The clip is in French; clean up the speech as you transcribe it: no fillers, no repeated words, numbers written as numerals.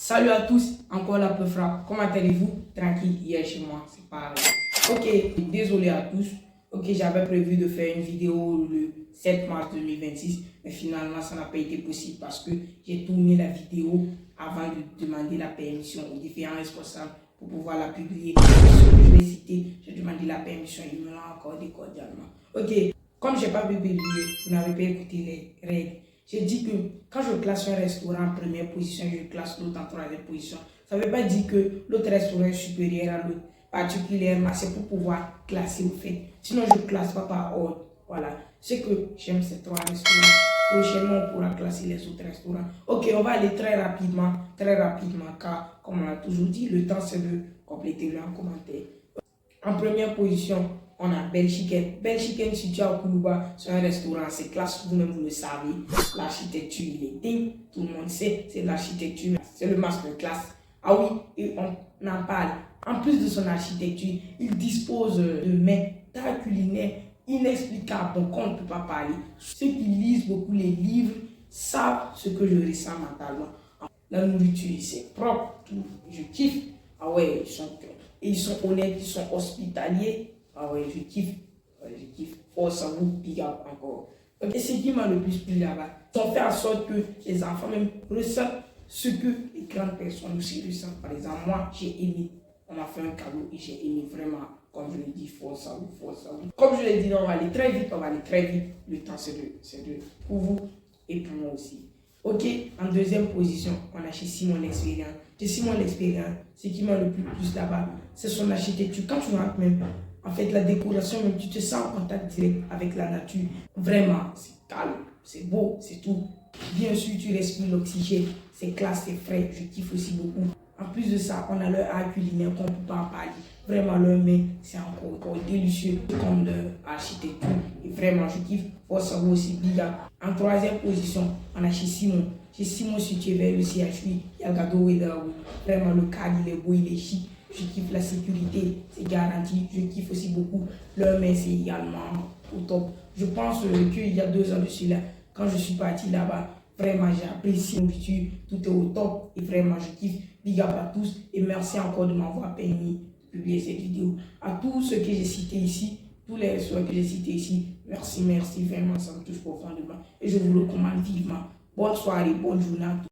Salut à tous, encore la peu frappe. Comment allez-vous? Tranquille, hier chez moi, c'est pareil. Ok, désolé à tous. Ok, j'avais prévu de faire une vidéo le 7 mars 2026, mais finalement ça n'a pas été possible parce que j'ai tourné la vidéo avant de demander la permission aux différents responsables pour pouvoir la publier. Ce que je vais citer, j'ai demandé la permission, ils me l'ont accordé cordialement. Ok, comme je n'ai pas pu publier, vous n'avez pas écouté les règles. J'ai dit que quand je classe un restaurant en première position, je classe l'autre en troisième position. Ça ne veut pas dire que l'autre restaurant est supérieur à l'autre. Particulièrement, c'est pour pouvoir classer au fait. Sinon, je ne classe pas par ordre. Voilà. Ce que j'aime, ces trois restaurants. Prochainement, on pourra classer les autres restaurants. Ok, on va aller très rapidement, car, comme on l'a toujours dit, le temps c'est de compléter le en commentaire. En première position, on a Belle Chicken. Belle Chicken situé à Koulouba, c'est un restaurant, c'est classe, vous-même vous le savez. L'architecture, il est dingue, tout le monde sait, c'est l'architecture, c'est le masterclass. Ah oui, et on en parle. En plus de son architecture, il dispose de d'art culinaire inexplicable, donc on ne peut pas parler. Ceux qui lisent beaucoup les livres savent ce que je ressens mentalement. La nourriture, c'est propre, tout, je kiffe. Ah ouais, ils sont honnêtes, ils sont hospitaliers. Ah ouais, je kiffe. Ouais, je kiffe. Oh, ça vous big up encore. Et ce qui m'a le plus plu là-bas, ils ont fait en sorte que les enfants même ressentent ce que les grandes personnes aussi ressentent. Par exemple, moi, j'ai aimé. On m'a fait un cadeau et j'ai aimé vraiment. Comme je l'ai dit, force à vous, force à vous. Comme je l'ai dit, on va aller très vite, on va aller très vite. Le temps, c'est de pour vous et pour moi aussi. Ok, en deuxième position, on a chez Simon l'expérience. Chez Simon l'expérience, ce qui m'a le plus plu là-bas, c'est son architecture. Quand tu rentres même, en fait, la décoration, même, tu te sens en contact direct avec la nature. Vraiment, c'est calme, c'est beau, c'est tout. Bien sûr, tu respires l'oxygène, c'est classe, c'est frais, je kiffe aussi beaucoup. En plus de ça, on a leur art culinaire qu'on ne peut pas en parler. Vraiment, leur main, c'est encore délicieux comme leur architecture. Et vraiment, je kiffe. Force à vous aussi, big up. En troisième position, on a chez Simon. Chez Simon, situé vers le CHU, il y a le gâteau Wedaou. Vraiment, le cadre, il est beau, il est chic. Je kiffe la sécurité, c'est garanti. Je kiffe aussi beaucoup. Leur main, c'est également au top. Je pense qu'il y a 2 ans de cela, quand je suis parti là-bas, vraiment, j'ai apprécié la nourriture, tout est au top et vraiment, je kiffe. Big up à tous et merci encore de m'avoir permis de publier cette vidéo. À tous ceux que j'ai cités ici, tous les restaurants que j'ai cités ici, merci, vraiment, ça me touche profondément et je vous le recommande vivement. Bonne soirée, bonne journée à tous.